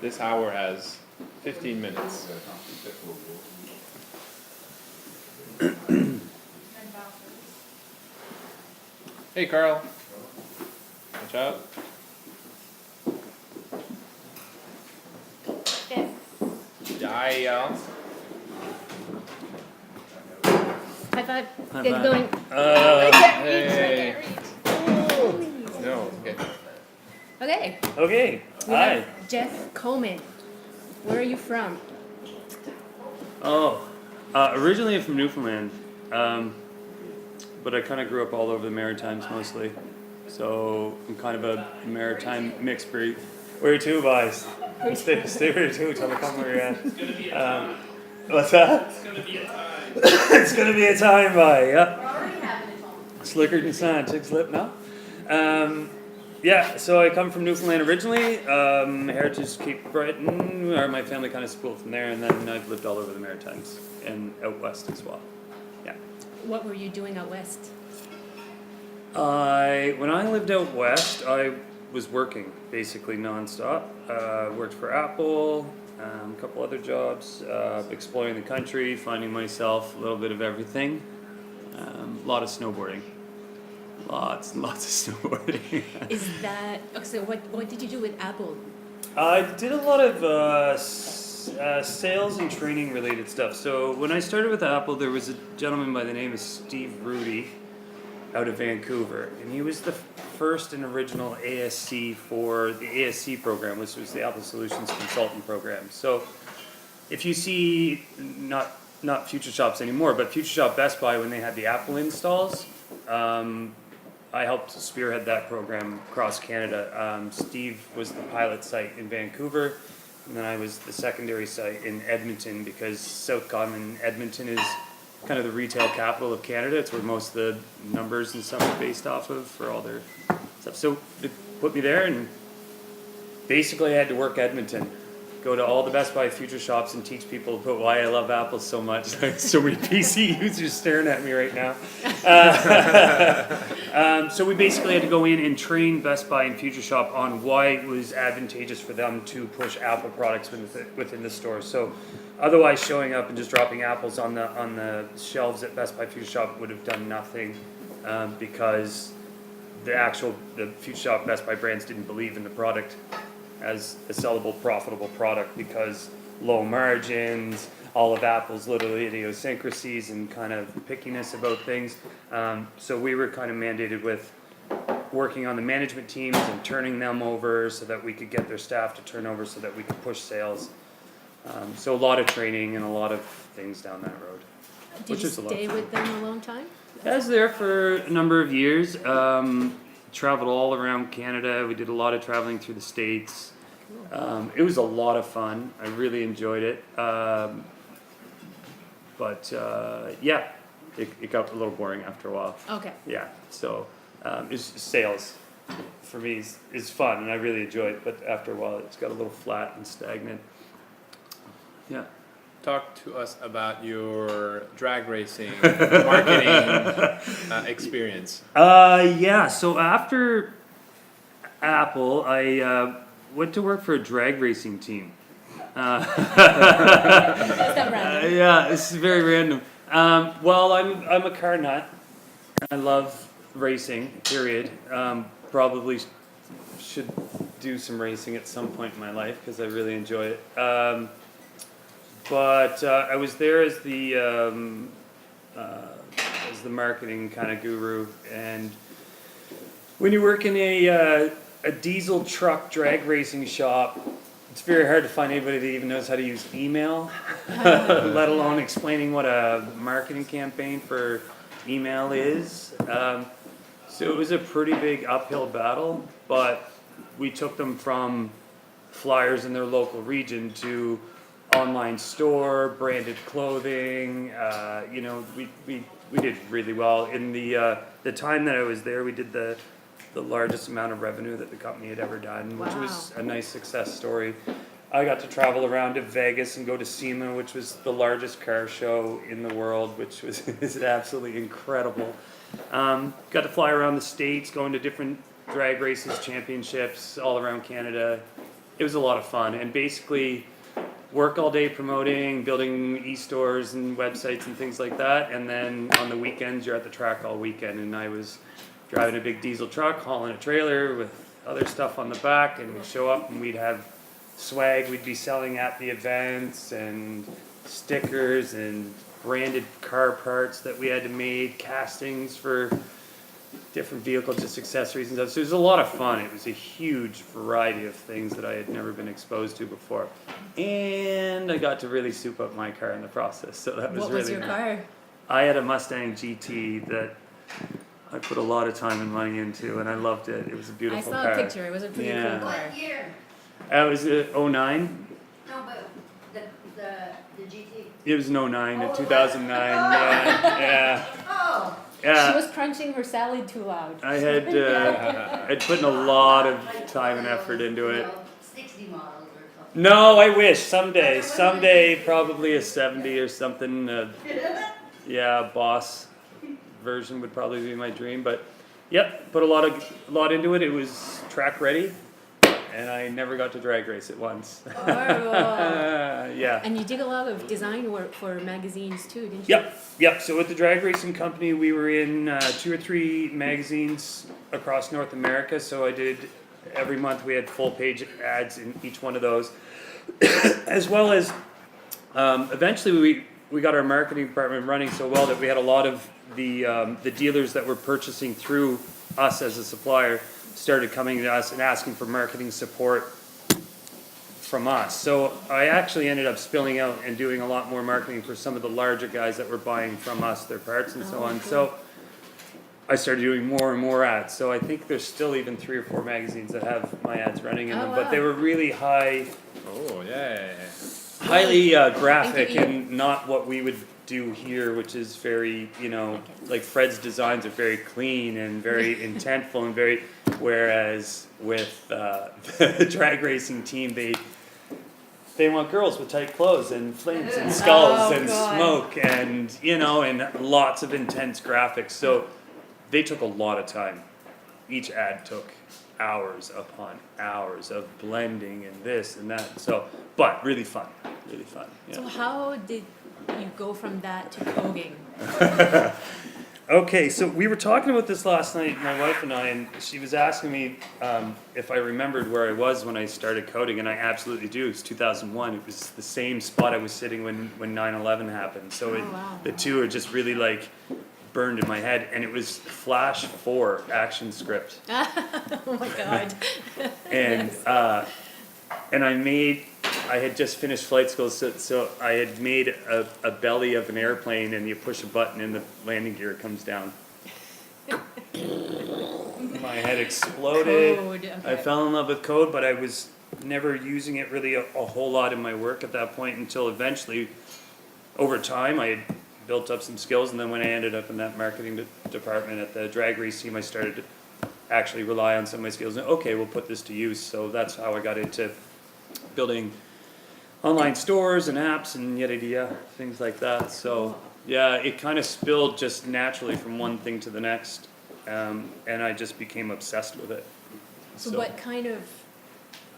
This hour has 15 minutes. Hey, Carl. Watch out. Yeah. High five. High Get five. going. Hey. I can't reach. No. Okay. Okay. Okay. We Hi. have Jeff Coleman. Where are you from? Oh, originally I'm from Newfoundland, but I kind of grew up all over the Maritimes mostly. So I'm kind of a maritime mixed breed. Where to, boys? Stay where to. Tell me where you're at. What's that? It's gonna be a time. It's gonna be a time, boy. Yeah. We're already having it all. Slicker than sand, chicks lip now. Yeah, so I come from Newfoundland originally. Heritage Cape Breton, or my family kind of spooled from there, and then I've lived all over the Maritimes and out west as well. Yeah. What were you doing out west? When I lived out west, I was working basically nonstop. Worked for Apple, a couple other jobs, exploring the country, finding myself, a little bit of everything. A lot of snowboarding. Lots and lots of snowboarding. Is that okay, so what did you do with Apple? I did a lot of sales and training related stuff. So when I started with Apple, there was a gentleman by the name of Steve Rudy out of Vancouver, and he was the first and original ASC for the ASC program, which was the Apple Solutions Consultant Program. So if you see, not Future Shops anymore, but Future Shop Best Buy when they had the Apple installs, I helped spearhead that program across Canada. Steve was the pilot site in Vancouver, and then I was the secondary site in Edmonton, because South Common, Edmonton is kind of the retail capital of Canada. It's where most of the numbers and stuff are based off of for all their stuff. So they put me there, and basically I had to work Edmonton. Go to all the Best Buy Future Shops and teach people about why I love Apple so much. Like, so many PC users staring at me right now. So we basically had to go in and train Best Buy and Future Shop on why it was advantageous for them to push Apple products within the store. So otherwise showing up and just dropping apples on the shelves at Best Buy Future Shop would have done nothing, because the Future Shop Best Buy brands didn't believe in the product as a sellable, profitable product, because low margins, all of Apple's little idiosyncrasies and kind of pickiness about things. So we were kind of mandated with working on the management teams and turning them over so that we could get their staff to turn over so that we could push sales. So a lot of training and a lot of things down that road. Did you stay with them a long time? I was there for a number of years. Traveled all around Canada. We did a lot of traveling through the States. It was a lot of fun. I really enjoyed it. But yeah, it got a little boring after a while. Okay. Yeah, so sales for me is fun, and I really enjoy it. But after a while, it's got a little flat and stagnant. Yeah. Talk to us about your drag racing marketing experience. Yeah, so after Apple, I went to work for a drag racing team. That's not random. Yeah, this is very random. Well, I'm a car nut. I love racing, period. Probably should do some racing at some point in my life because I really enjoy it. But I was there as the marketing kind of guru, and when you work in a diesel truck drag racing shop, it's very hard to find anybody that even knows how to use email, let alone explaining what a marketing campaign for email is. So it was a pretty big uphill battle, but we took them from flyers in their local region to online store, branded clothing. We did really well. In the time that I was there, we did the largest amount of revenue that the company had ever done, which was a nice success story. I got to travel around to Vegas and go to SEMA, which was the largest car show in the world, which is absolutely incredible. Got to fly around the States, going to different drag races, championships all around Canada. It was a lot of fun, and basically work all day promoting, building e-stores and websites and things like that, and then on the weekends you're at the track all weekend, and I was driving a big diesel truck, hauling a trailer with other stuff on the back, and we'd show up and we'd have swag we'd be selling at the events, and stickers and branded car parts that we had to make, castings for different vehicles, just accessories and stuff. So it was a lot of fun. It was a huge variety of things that I had never been exposed to before. And I got to really soup up my car in the process. So that was What really was your nice. car? I had a Mustang GT that I put a lot of time and money into, and I loved it. It was a I beautiful saw car. a picture. It was a pretty Yeah. cool car. What year? It was '09. No, but the GT. It was '09 Oh, to 2009. Yeah, Oh, yeah. She was crunching her salad too loud. I had I'd put in a lot of time and effort into it. 60 models or something. No, I wish someday probably a 70 or something. Yeah, boss version would probably be my dream. But yep, put a lot into it. It was track ready, and I never got to drag race it once. Oh. Yeah. And you did a lot of design work for magazines too, didn't you? Yep. So with the drag racing company, we were in 2 or 3 magazines across North America. So I did every month we had full page ads in each one of those, as well as eventually we got our marketing department running so well that we had a lot of the dealers that were purchasing through us as a supplier started coming to us and asking for marketing support from us. So I actually ended up spilling out and doing a lot more marketing for some of the larger guys that were buying from us their parts and so Oh, on. cool. So I started doing more and more ads. So I think there's still even 3 or 4 magazines that have my ads running in Oh, them, but they wow. were really highly graphic Think of and not what we would do here, which is very, like Fred's designs are very clean and very intentful and very, whereas with the drag racing team, they want girls with tight clothes and flames and skulls Oh, and God. smoke and, and lots of intense graphics. So they took a lot of time. Each ad took hours upon hours of blending and this and that. So, but really fun. Yeah. So how did you go from that to coding? Okay, so we were talking about this last night, my wife and I, and she was asking me if I remembered where I was when I started coding, and I absolutely do. It's 2001. It was the same spot I was sitting when 9/11 happened. So wow. the two are just really like burned in my head, and it was Flash 4 action script. Oh my God. And and I had just finished flight school, so I had made a belly of an airplane, and you push a button and the landing gear comes down. My head exploded. Code, I okay. fell in love with code, but I was never using it really a whole lot in my work at that point until eventually, over time, I had built up some skills, and then when I ended up in that marketing department at the drag race team, I started to actually rely on some of my skills and okay, we'll put this to use. So that's how I got into building online stores and apps and yada yada, things like that. So yeah, it kind of spilled just naturally from one thing to the next, and I just became obsessed with it. So what kind of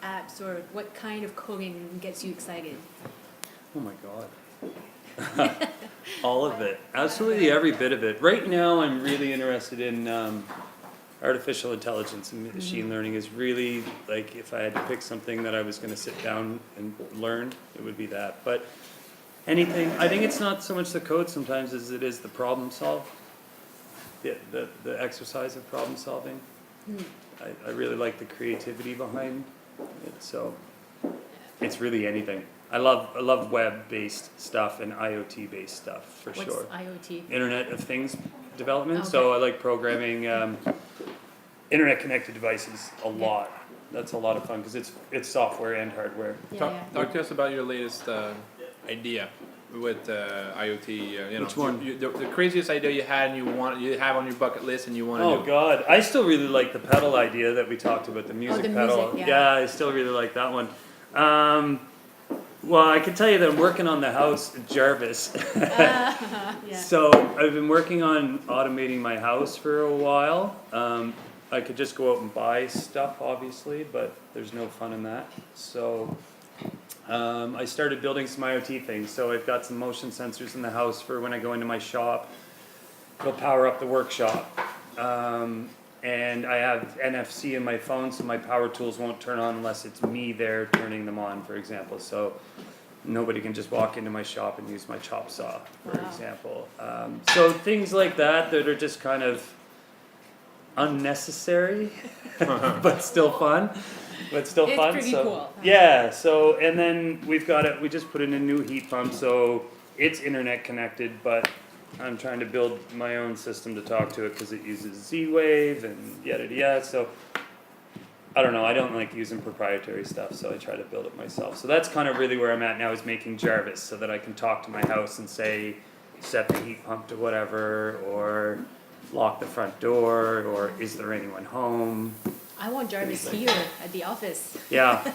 apps or what kind of coding gets you excited? Oh my god. All of it. Absolutely every bit of it. Right now I'm really interested in artificial intelligence and machine learning is really, like, if I had to pick something that I was going to sit down and learn, it would be that. But anything, I think it's not so much the code sometimes as it is the problem solve, the exercise of problem solving. I really like the creativity behind it, so it's really anything. I love web-based stuff and IoT-based stuff for What's sure. IoT? Internet of Things development. Okay. So I like programming internet-connected devices a lot. That's a lot of fun because it's software and hardware. Yeah. Talk to us about your latest idea with IoT. Which one? The craziest idea you had and you have on your bucket list and you want to Oh do. God, I still really like the pedal idea that we talked about, the music the pedal. music, yeah. I still really like that one. Well, I can tell you that I'm working on the house Jarvis. Yeah. So I've been working on automating my house for a while. I could just go out and buy stuff, obviously, but there's no fun in that. So I started building some IoT things. So I've got some motion sensors in the house for when I go into my shop. It'll power up the workshop. And I have NFC in my phone, so my power tools won't turn on unless it's me there turning them on, for example. So nobody can just walk into my shop and use my chop saw, for Wow. example. So things like that are just kind of unnecessary, but still fun. It's fun. pretty So cool. yeah. So and then we've got it. We just put in a new heat pump, so it's internet connected, but I'm trying to build my own system to talk to it because it uses Z-Wave and yada yada. So I don't know. I don't like using proprietary stuff, so I try to build it myself. So that's kind of really where I'm at now, is making Jarvis so that I can talk to my house and say, set the heat pump to whatever, or lock the front door, or is there anyone home? I want Jarvis here at the office. Yeah,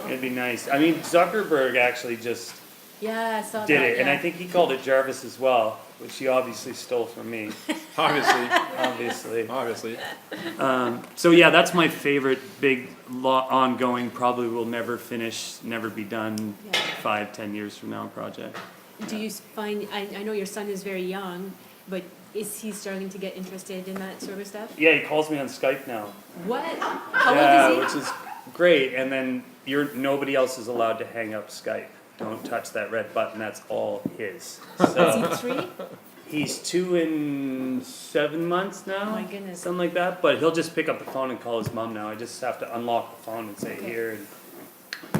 it'd be nice. I mean, Zuckerberg actually just Yeah, I saw did that. it, and I yeah. think he called it Jarvis as well, which he obviously stole from me, Obviously. obviously. So yeah, that's my favorite big ongoing, probably will never finish, never be done, Yeah. 5-10 years from now project. Do you find, I know your son is very young, but is he starting to get interested in that sort of stuff? Yeah, he calls me on Skype now. What? How Yeah, old is which is great, and then nobody else is allowed to hang up Skype. Don't touch that red button, that's all his. he? So Is he 3? he's 2 and 7 months now. Oh my goodness. Something like that, but he'll just pick up the phone and call his mom now. I just have to unlock the phone and say Okay. here, and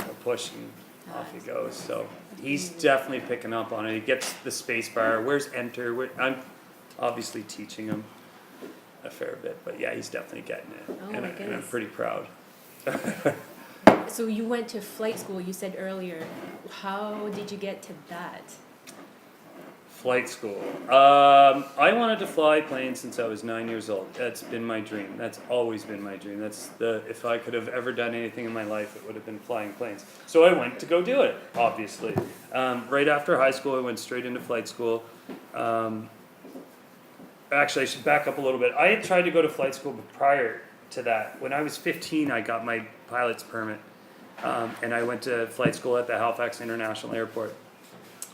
I'll push, and off he Nice. goes. So he's definitely picking up on it. He gets the space bar, where's enter, I'm obviously teaching him a fair bit, but yeah, he's definitely getting it. Oh and my I'm goodness. pretty proud. So you went to flight school, you said earlier. How did you get to that? Flight school. I wanted to fly planes since I was 9 years old. That's been my dream. That's always been my dream. If I could have ever done anything in my life, it would have been flying planes. So I went to go do it, obviously. Right after high school, I went straight into flight school. Actually, I should back up a little bit. I had tried to go to flight school, but prior to that, when I was 15, I got my pilot's permit. And I went to flight school at the Halifax International Airport.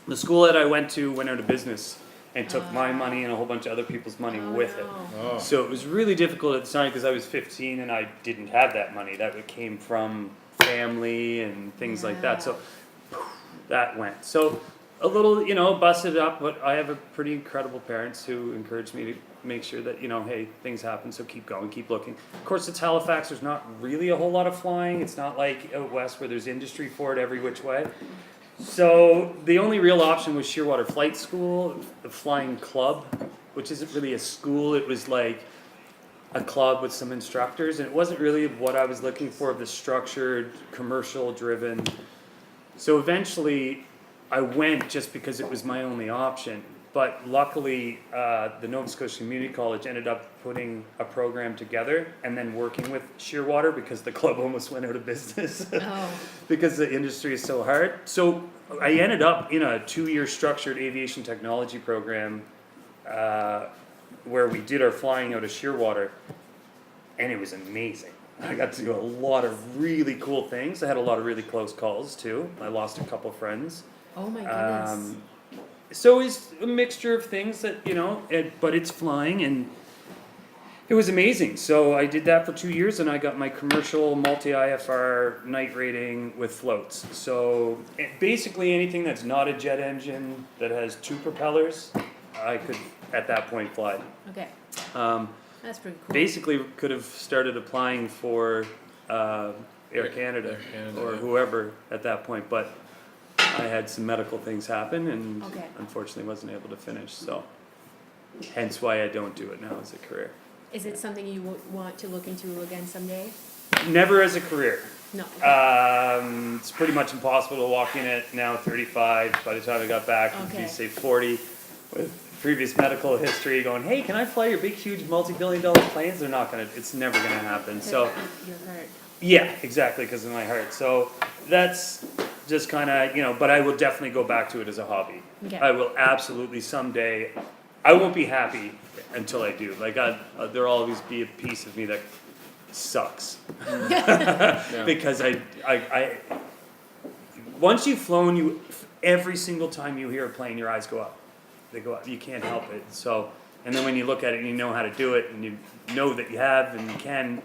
The school that I went to went out of business and took my money and a whole bunch of other people's money Oh, with it. no. Oh. So it was really difficult at the time because I was 15 and I didn't have that money. That came from family and things like that. So that went. So a little, busted up, but I have a pretty incredible parents who encouraged me to make sure that, hey, things happen, so keep going, keep looking. Of course, it's Halifax, there's not really a whole lot of flying. It's not like out west where there's industry for it every which way. So the only real option was Shearwater Flight School, the flying club, which isn't really a school, it was like a club with some instructors, and it wasn't really what I was looking for, the structured, commercial driven. So eventually I went just because it was my only option. But luckily, the Nova Scotia Community College ended up putting a program together and then working with Shearwater because the club almost went out of business Oh. because the industry is so hard. So I ended up in a 2-year structured aviation technology program where we did our flying out of Shearwater, and it was amazing. I got to do a lot of really cool things. I had a lot of really close calls too. I lost a couple friends. Oh my goodness. So it's a mixture of things that, but it's flying, and it was amazing. So I did that for 2 years, and I got my commercial multi-IFR night rating with floats. So basically anything that's not a jet engine that has 2 propellers, I could at that point fly. Okay, that's pretty cool. Basically could have started applying for Air Canada or whoever at that point, but I had some medical things happen and Okay. unfortunately wasn't able to finish, so hence why I don't do it now as a career. Is it something you want to look into again someday? Never as a career. No. Okay. It's pretty much impossible to walk in at now 35. By the time I got back, it'd Okay. be say 40 with previous medical history going, hey, can I fly your big, huge, multi-billion-dollar planes? They're not gonna, it's never gonna happen. So You're hurt. yeah, exactly, because of my heart. So that's just kind of, but I will definitely go back to it as a hobby. Okay. I will absolutely someday I won't be happy until I do. Like there'll always be a piece of me that sucks Yeah. because I once you've flown, every single time you hear a plane, your eyes go up. They go up. You can't help it. So, and then when you look at it and you know how to do it, and you know that you have and you can,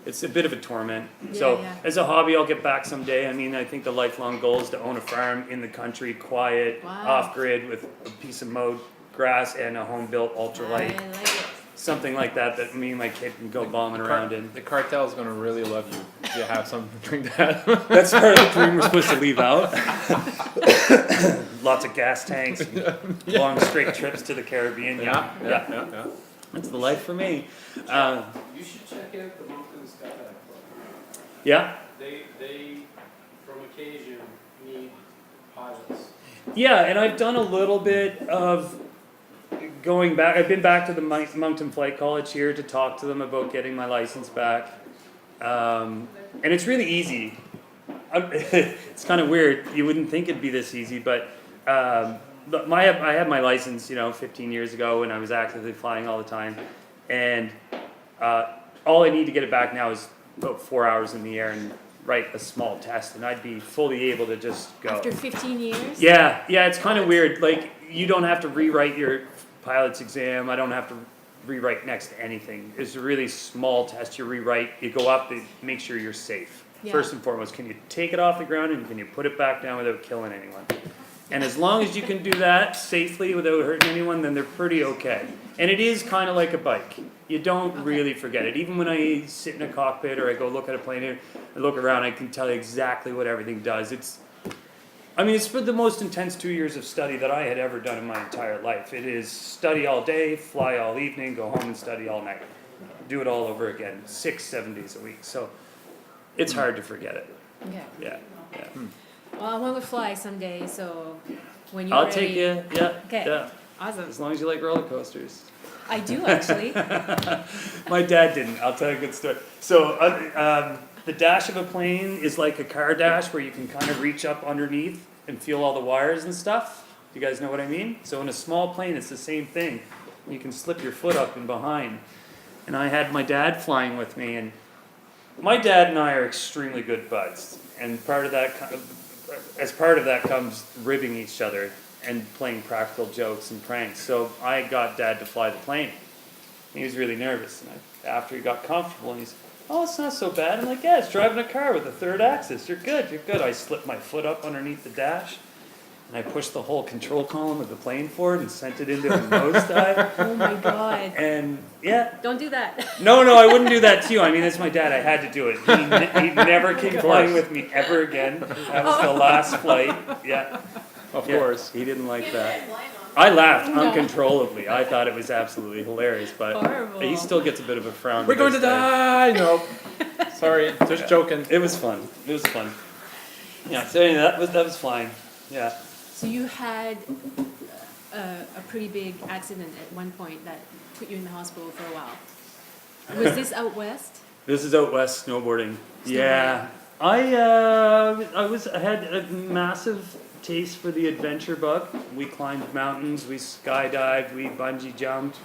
it's a bit of a torment. So, Yeah. as a hobby, I'll get back someday. I mean, I think the lifelong goal is to own a farm in the country, quiet, Wow. off grid, with a piece of mowed grass and a home built ultralight, I like it. something like that that me and my kid can go bombing around in. The cartel is gonna really love you if you have something like that. That's part of the dream we're supposed to leave out. Lots of gas tanks, and long straight trips to the Caribbean. Yeah. That's the life for me. You should check out the Mountain Skydive Club. Yeah, They, from occasion, need pilots. yeah, and I've done a little bit of going back. I've been back to the Moncton Flight College here to talk to them about getting my license back, and it's really easy. It's kind of weird. You wouldn't think it'd be this easy, but I had my license, 15 years ago, and I was actively flying all the time. And all I need to get it back now is about 4 hours in the air and write a small test, and I'd be fully able to just go. After 15 years? Yeah, it's kind of weird. Like, you don't have to rewrite your pilot's exam. I don't have to rewrite next to anything. It's a really small test you rewrite. You go up and make sure you're safe. Yeah. First and foremost, can you take it off the ground and can you put it back down without killing anyone? And as long as you can do that safely without hurting anyone, then they're pretty okay. And it is kind of like a bike. You don't really forget it. Even when I sit in a cockpit or I go look at a plane and look around, I can tell you exactly what everything does. It's for the most intense 2 years of study that I had ever done in my entire life. It is study all day, fly all evening, go home and study all night. Do it all over again, 6-7 days a week. So it's hard to forget it. Okay. Yeah. Well, I want to fly someday, so when you're I'll ready. take you. Yeah. Okay. Yeah. Awesome. As long as you like roller coasters. I do actually. My dad didn't. I'll tell you a good story. So, the dash of a plane is like a car dash where you can kind of reach up underneath and feel all the wires and stuff. You guys know what I mean? So in a small plane, it's the same thing. You can slip your foot up and behind. And I had my dad flying with me, and my dad and I are extremely good buds. And as part of that comes ribbing each other and playing practical jokes and pranks. So I got Dad to fly the plane. He was really nervous, and after he got comfortable, he's, "Oh, it's not so bad." I'm like, "Yeah, it's driving a car with a third axis. You're good. I slipped my foot up underneath the dash, and I pushed the whole control column of the plane forward and sent it into a nosedive. Oh my god. And yeah, Don't do that. no, I wouldn't do that to you. I mean, that's my dad. I had to do it. He never came flying with me ever again. That was the last flight. Yeah. Of Yeah, course. he didn't like that. I laughed No. uncontrollably. I thought it was absolutely hilarious, but Horrible. he still gets a bit of a frown. We're going to this day. die! No. Sorry, just joking. It was fun. Yeah. So anyway, that was flying. Yeah. So you had a pretty big accident at one point that put you in the hospital for a while. Was this out west? This is out west snowboarding. Yeah. I had a massive taste for the adventure bug. We climbed mountains, we skydived, we bungee jumped,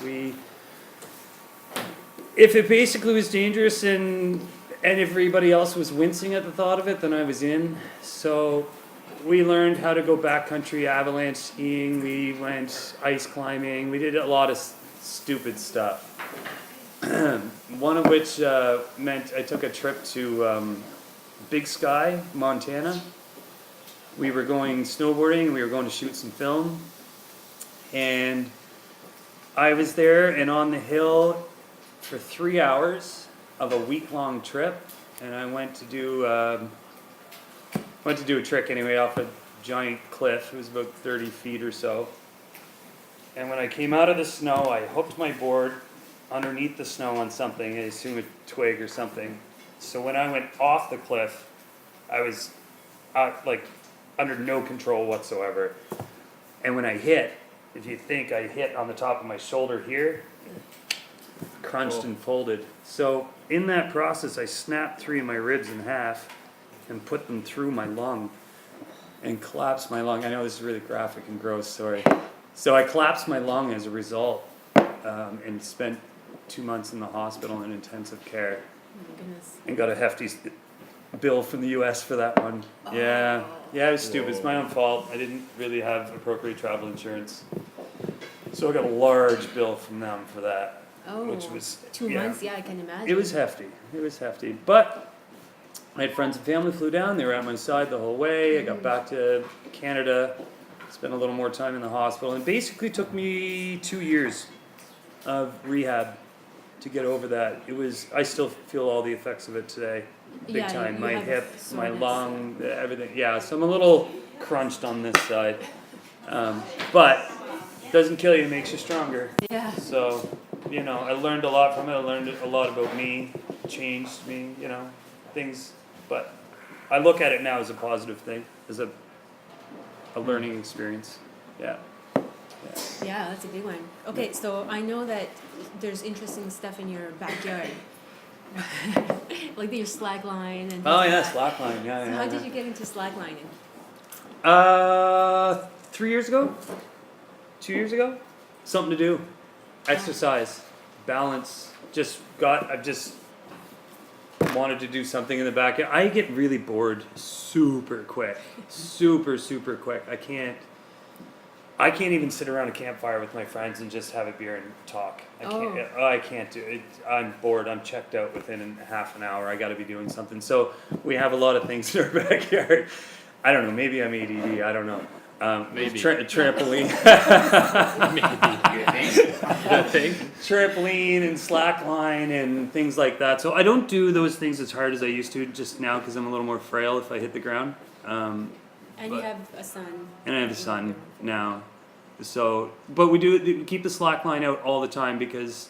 if it basically was dangerous and everybody else was wincing at the thought of it, then I was in. So we learned how to go backcountry avalanche skiing, we went ice climbing, we did a lot of stupid stuff. One of which meant I took a trip to Big Sky, Montana. We were going snowboarding, we were going to shoot some film, and I was there and on the hill for 3 hours of a week-long trip, and I went to do a trick anyway off a giant cliff. It was about 30 feet or so, and when I came out of the snow, I hooked my board underneath the snow on something, I assume a twig or something. So when I went off the cliff, I was under no control whatsoever. And when I hit, if you think I hit on the top of my shoulder here, crunched and folded. So in that process, I snapped 3 of my ribs in half and put them through my lung and collapsed my lung. I know this is really graphic and gross, sorry. So I collapsed my lung as a result, and spent 2 months in the hospital in intensive care, Oh my goodness. and got a hefty bill from the U.S. for that one. Yeah, it was stupid. It's my own fault. I didn't really have appropriate travel insurance, so I got a large bill from them for that, Oh, which was 2 yeah. months. Yeah, I can imagine. It was hefty. It was hefty. But I had friends and family flew down. They were at my side the whole way. I got back to Canada, spent a little more time in the hospital, and basically took me 2 years of rehab to get over that. It was. I still feel all the effects of it today, big Yeah, time. you My have hip, my soreness. lung, everything. Yeah, so I'm a little crunched on this side, but doesn't kill you, it makes you stronger. Yeah. So, I learned a lot from it. I learned a lot about me, changed me, things. But I look at it now as a positive thing, as a learning experience. Yeah. Yeah, that's a big one. Okay, so I know that there's interesting stuff in your backyard. Like your slackline and things Oh like yeah, that. slackline. Yeah, So yeah. how yeah. did you get into slacklining? 3 years ago, 2 years ago, something to do, exercise, balance. I've just wanted to do something in the backyard. I get really bored super quick, super quick. I can't even sit around a campfire with my friends and just have a beer and talk. I can't do it. I'm bored. I'm checked out within half an hour. I got to be doing something. So we have a lot of things in our backyard. I don't know. Maybe I'm ADD. I don't know. Maybe. Trampoline. Trampoline and slackline and things like that. So I don't do those things as hard as I used to just now because I'm a little more frail if I hit the ground. And you But- have a son. And I have a son now. So, but we keep the slack line out all the time because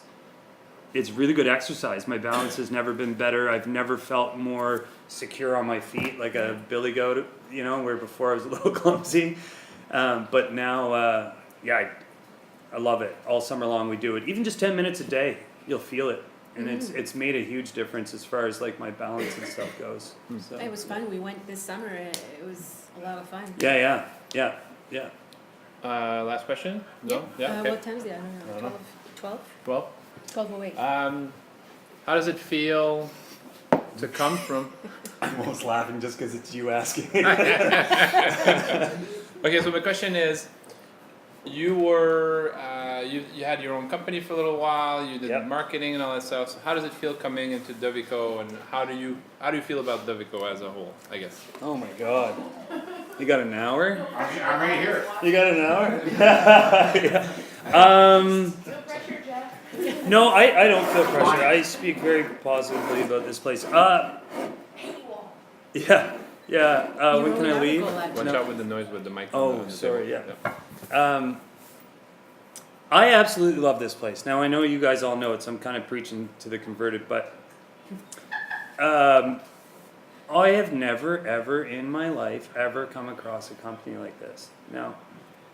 it's really good exercise. My balance has never been better. I've never felt more secure on my feet like a billy goat, where before I was a little clumsy. But now, I love it. All summer long we do it. Even just 10 minutes a day, you'll feel it. And it's made a huge difference as far as like my balance and stuff goes. So. It was fun. We went this summer. It was a lot of fun. Yeah. Last question? No? Yeah, okay. What time is it? I don't know. I don't know. 12? 12? 12:08. How does it feel to come from... I'm almost laughing just because it's you asking. Okay, so my question is, you were, you had your own company for a little while, you did Yep. marketing and all that stuff, so how does it feel coming into Dovico, and how do you feel about Dovico as a whole, I guess? Oh my god. You got an hour? I'm right here. You got an hour? No, I don't feel pressure. I speak very positively about this place. Yeah. When can I leave? Watch No. out with the noise with the microphone. Oh, sorry, yeah. I absolutely love this place. Now I know you guys all know it, so I'm kind of preaching to the converted, but I have never ever in my life ever come across a company like this. Now,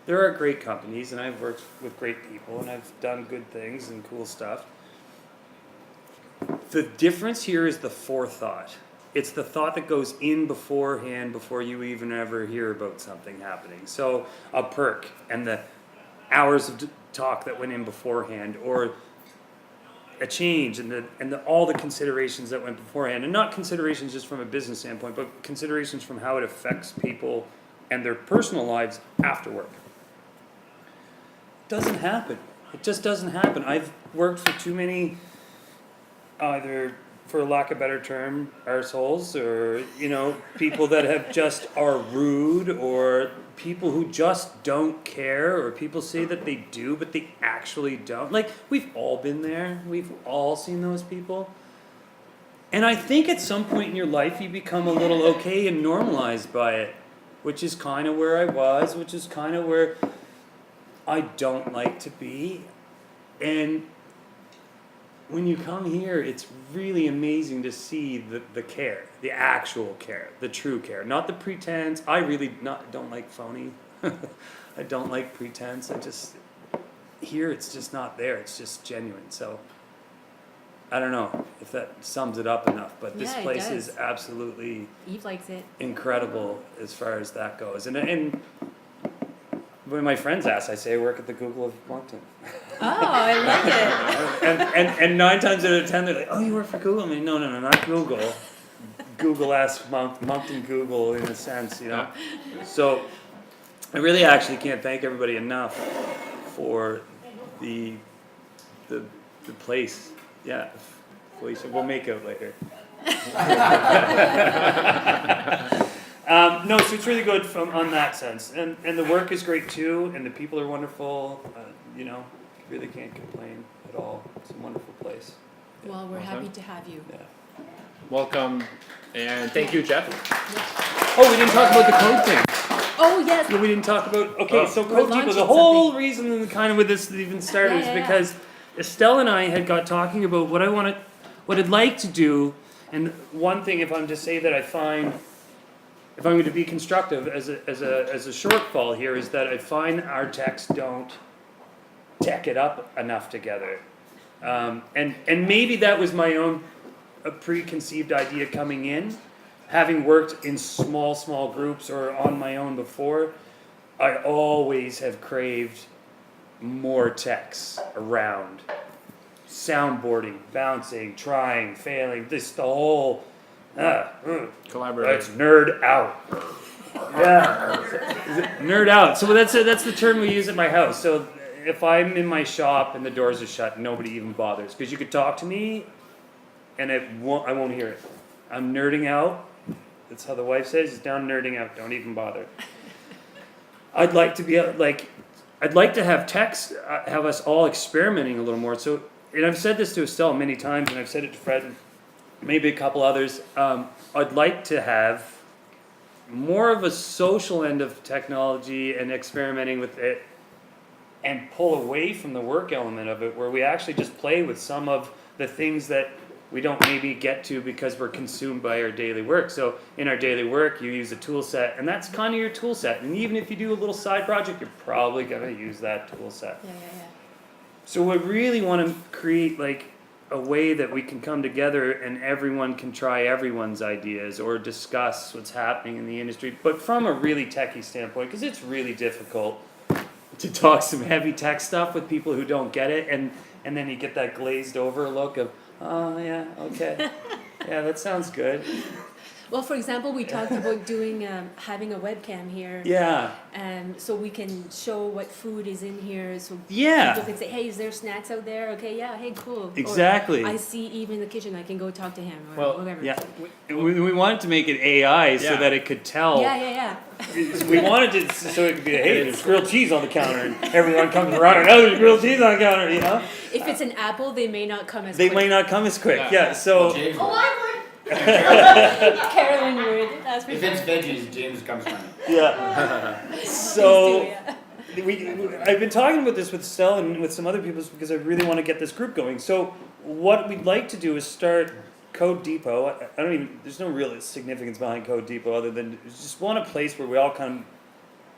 there are great companies, and I've worked with great people, and I've done good things and cool stuff. The difference here is the forethought. It's the thought that goes in beforehand before you even ever hear about something happening. So a perk and the hours of talk that went in beforehand, or a change and all the considerations that went beforehand, and not considerations just from a business standpoint, but considerations from how it affects people and their personal lives after work. Doesn't happen. It just doesn't happen. I've worked for too many, either for lack of a better term, arseholes, or people that have just are rude, or people who just don't care, or people say that they do but they actually don't. Like, we've all been there. We've all seen those people. And I think at some point in your life you become a little okay and normalized by it, which is kind of where I was, which is kind of where I don't like to be. And when you come here, it's really amazing to see the care, the actual care, the true care, not the pretense. I really don't like phony. I don't like pretense. Here it's just not there. It's just genuine. So I don't know if that sums it up enough, but this Yeah, it place does. is absolutely Eve likes it. incredible as far as that goes. And when my friends ask, I say I work at the Google of Moncton. Oh, I like it. And 9 times out of 10, they're like, "Oh, you work for Google?" I mean, no, not Google. Google asks Moncton Google in a sense, you know. So I really actually can't thank everybody enough for the place. Yeah, Felicia, we'll make out later. No, so it's really good on that sense, and the work is great too, and the people are wonderful. You know, really can't complain at all. It's a wonderful place. Well, we're Awesome. happy to have you. Yeah. Welcome, and thank you, Jeff. Oh, we didn't talk about the code thing. Oh, yes. No, we didn't talk about. Okay, so We're Code Depot. launching The whole something. reason, kind of, with this even started Yeah, is yeah, yeah. because Estelle and I had got talking about what I'd like to do, and one thing, if I'm to say that I find, if I'm going to be constructive as a shortfall here, is that I find our techs don't tech it up enough together, and maybe that was my own a preconceived idea coming in. Having worked in small groups or on my own before, I always have craved more techs around. Soundboarding, bouncing, trying, failing, this the whole Collaborate. let's nerd out. Yeah. Nerd out. So that's the term we use at my house. So if I'm in my shop and the doors are shut, nobody even bothers. Because you could talk to me and I won't hear it. I'm nerding out. That's how the wife says, it's down nerding out, don't even bother. I'd like to be I'd like to have techs, have us all experimenting a little more. So, and I've said this to Estelle many times, and I've said it to Fred and maybe a couple others. I'd like to have more of a social end of technology and experimenting with it, and pull away from the work element of it, where we actually just play with some of the things that we don't maybe get to because we're consumed by our daily work. So in our daily work, you use a tool set, and that's kind of your tool set. And even if you do a little side project, you're probably going to use that tool set. Yeah. So we really want to create like a way that we can come together and everyone can try everyone's ideas or discuss what's happening in the industry, but from a really techie standpoint, because it's really difficult to talk some heavy tech stuff with people who don't get it, and then you get that glazed over look of, oh yeah, okay, yeah, that sounds good. Well, for example, we talked about doing having a webcam here, Yeah, so we can show what food is in here, so yeah, people can say, "Hey, is there snacks out there?" Okay, yeah, hey, cool. exactly. Or I see Eve in the kitchen. I can go talk to him or Well, whatever. Yeah, we wanted to make it AI so Yeah. that it could tell. Yeah. We wanted it so it could be, hey, there's grilled cheese on the counter, and everyone comes around and, oh, there's grilled cheese on the counter, you know? If it's an apple, they may not come as They quick. might not come as quick, Yeah. yeah, so, James, Oh, I Carolyn would. That's for if sure. it's veggies, James comes running. yeah. Please So, do, yeah. I've been talking about this with Stella and with some other people because I really want to get this group going. So, what we'd like to do is start Code Depot. I don't even, there's no real significance behind Code Depot other than just want a place where we all come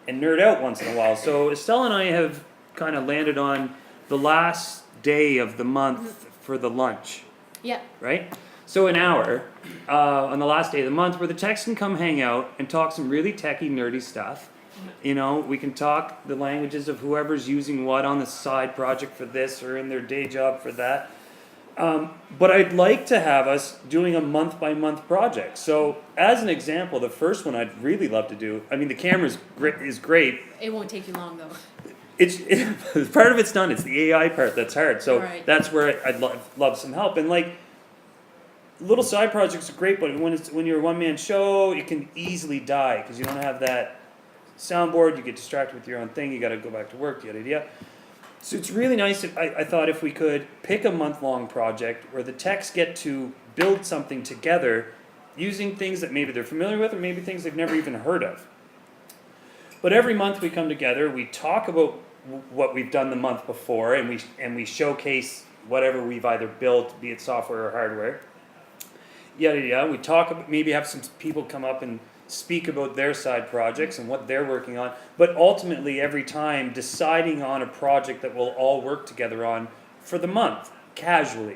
and nerd out once in a while. So, Estelle and I have kind of landed on the last day of the month for the lunch, Yeah. right? So an hour on the last day of the month where the techs can come hang out and talk some really techie, nerdy stuff. You know, we can talk the languages of whoever's using what on the side project for this or in their day job for that. But I'd like to have us doing a month-by-month project. So as an example, the first one I'd really love to do, I mean, the camera is great. It won't take you long though. Part of it's done. It's the AI part that's hard. So Right. that's where I'd love some help. And like, little side projects are great, but when you're a one-man show, it can easily die because you don't have that soundboard. You get distracted with your own thing. You got to go back to work. Yada yada. So it's really nice. I thought if we could pick a month-long project where the techs get to build something together using things that maybe they're familiar with or maybe things they've never even heard of. But every month we come together, we talk about what we've done the month before, and we showcase whatever we've either built, be it software or hardware. Yada yada. We talk about, maybe have some people come up and speak about their side projects and what they're working on. But ultimately, every time deciding on a project that we'll all work together on for the month, casually,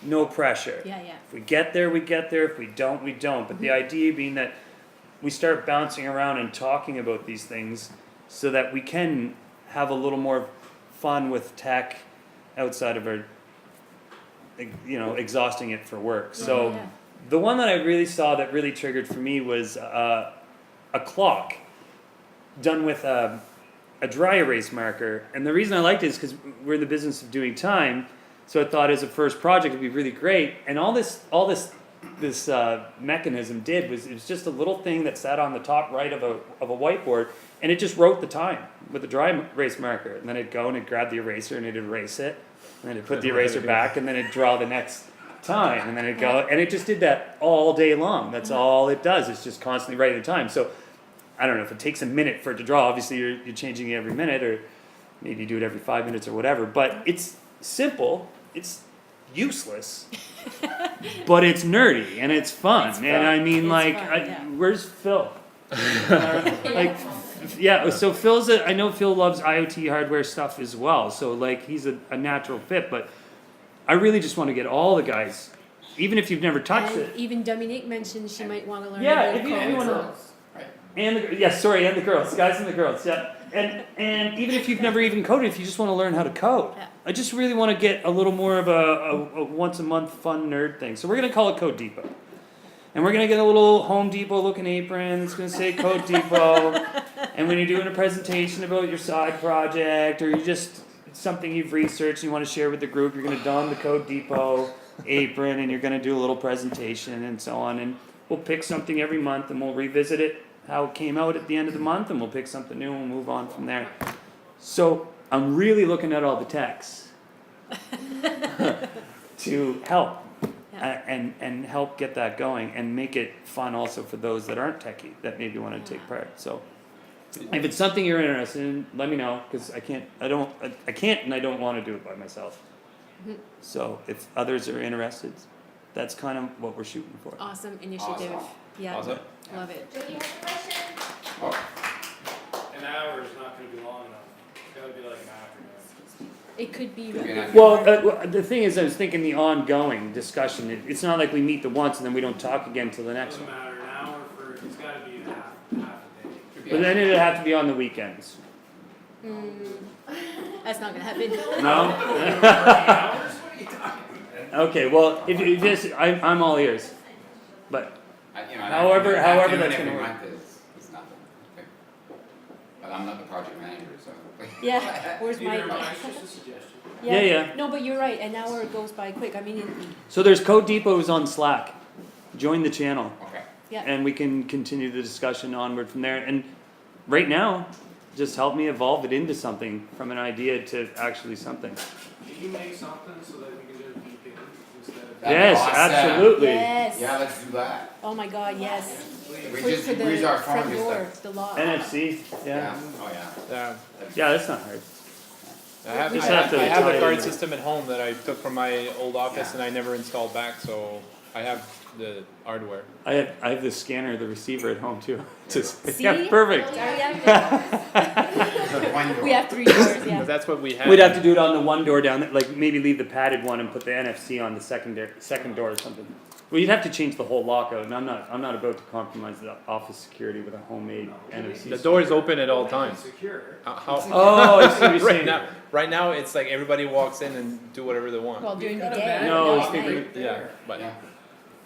no pressure. Yeah. If we get there, we get there. If we don't, we don't. But the idea being that we start bouncing around and talking about these things so that we can have a little more fun with tech outside of our, exhausting it for work. So Yeah. the one that I really saw that really triggered for me was a clock done with a dry erase marker. And the reason I liked it is because we're in the business of doing time. So I thought as a first project it'd be really great. And all this mechanism did was it was just a little thing that sat on the top right of a whiteboard, and it just wrote the time with a dry erase marker. And then it'd go and it'd grab the eraser and it'd erase it, and then it'd put the eraser back, and then it'd draw the next time, and then it'd go, and it just did that all day long. That's all it does. It's just constantly writing the time. So I don't know if it takes a minute for it to draw. Obviously, you're changing it every minute, or maybe you do it every 5 minutes or whatever. But it's simple. It's useless, but it's nerdy and it's fun. It's and I mean, It's like, fun, yeah. where's Phil? Yeah. So Phil's I know Phil loves IoT hardware stuff as well. So like, he's a natural fit. But I really just want to get all the guys, even if you've never touched And it. even Dominique mentioned she might want to learn. Yeah, about if you code. wanna- And the girls, guys and the girls, yeah. And even if you've never even coded, if you just want to learn how to code, Yeah. I just really want to get a little more of a once a month fun nerd thing. So we're gonna call it Code Depot, and we're gonna get a little Home Depot looking apron. It's gonna say Code Depot, and when you're doing a presentation about your side project or you just something you've researched and you want to share with the group, you're gonna don the Code Depot apron and you're gonna do a little presentation and so on. And we'll pick something every month and we'll revisit it, how it came out at the end of the month, and we'll pick something new and we'll move on from there. So I'm really looking at all the techs to help and help get that going and make it fun also for those that aren't techie that maybe want to take part. So if it's something you're interested in, let me know, because I can't and I don't want to do it by myself. So if others are interested, that's kind of what we're shooting for. Awesome initiative. Awesome. Yeah. Awesome. Love it. Jody has a question? An hour is not gonna be long enough. It's gotta be like an afternoon. It could be. Well, the thing is, I was thinking the ongoing discussion. It's not like we meet the once and then we don't talk again till the next Doesn't one. matter, an hour for, it's gotta be half a day. But then it'd have to be on the weekends. That's not gonna happen. No. Hours? What are you talking about? Okay. Well, if this, I'm all ears. But However that's every gonna work. month is nothing. Okay. But I'm not the project manager, so. Yeah. Where's Neither am my? I, it's just a suggestion. Yeah. No, but you're right. An hour goes by quick. I mean, so there's Code Depots on Slack. Join the channel, Okay. yeah. and we can continue the discussion onward from there. And right now, just help me evolve it into something, from an idea to actually something. Can you make something so that we can do a VPN instead of? That'd be Yes, awesome. absolutely. Yes. Yeah, let's do that. Oh my God. Yes. We For, just for the use our phone front just door, like. the lock. NFC, yeah. Oh, yeah. Yeah. Yeah, that's not hard. I have, Just I have have, to I have tie a it card in. system at home that I took from my old office Yeah. and I never installed back, so I have the hardware. I have the scanner, the receiver at home too. Just See? yeah, perfect. Oh, yeah. One door. We have 3 doors. But Yeah. that's what we had. We'd have to do it on the one door down, like maybe leave the padded one and put the NFC on the second door or something. Well, you'd have to change the whole lockout, and I'm not about to compromise the office security with a homemade NFC. The door is open at all times. Secure. How, Oh, I see what you're right saying. now, right now it's like everybody walks in and do whatever they want. Well, during the You've got a day. bag No, not it's at thinking- night. Yeah, but Yeah.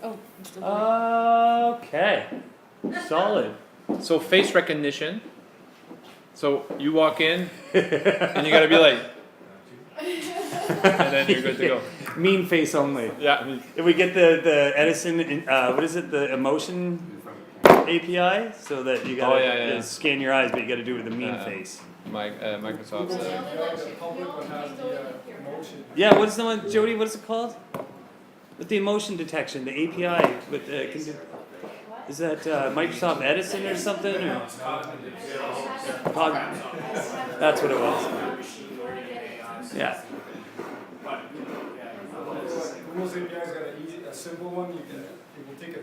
Oh. it's still going. Okay, solid. so face recognition. So you walk in and you gotta be like, and then you're good to go. Mean face only. Yeah. I mean, If we get the Edison, what is it, the emotion API, so that you gotta yeah. scan your eyes, but you gotta do it with a mean Uh, face. Microsoft's. The public would have the emotion. Yeah, what's the one, Jody? What is it called? With the emotion detection, the API with is that Microsoft Edison or something? Or? That's what it was. Yeah. Google's API's got a simple one, you can take a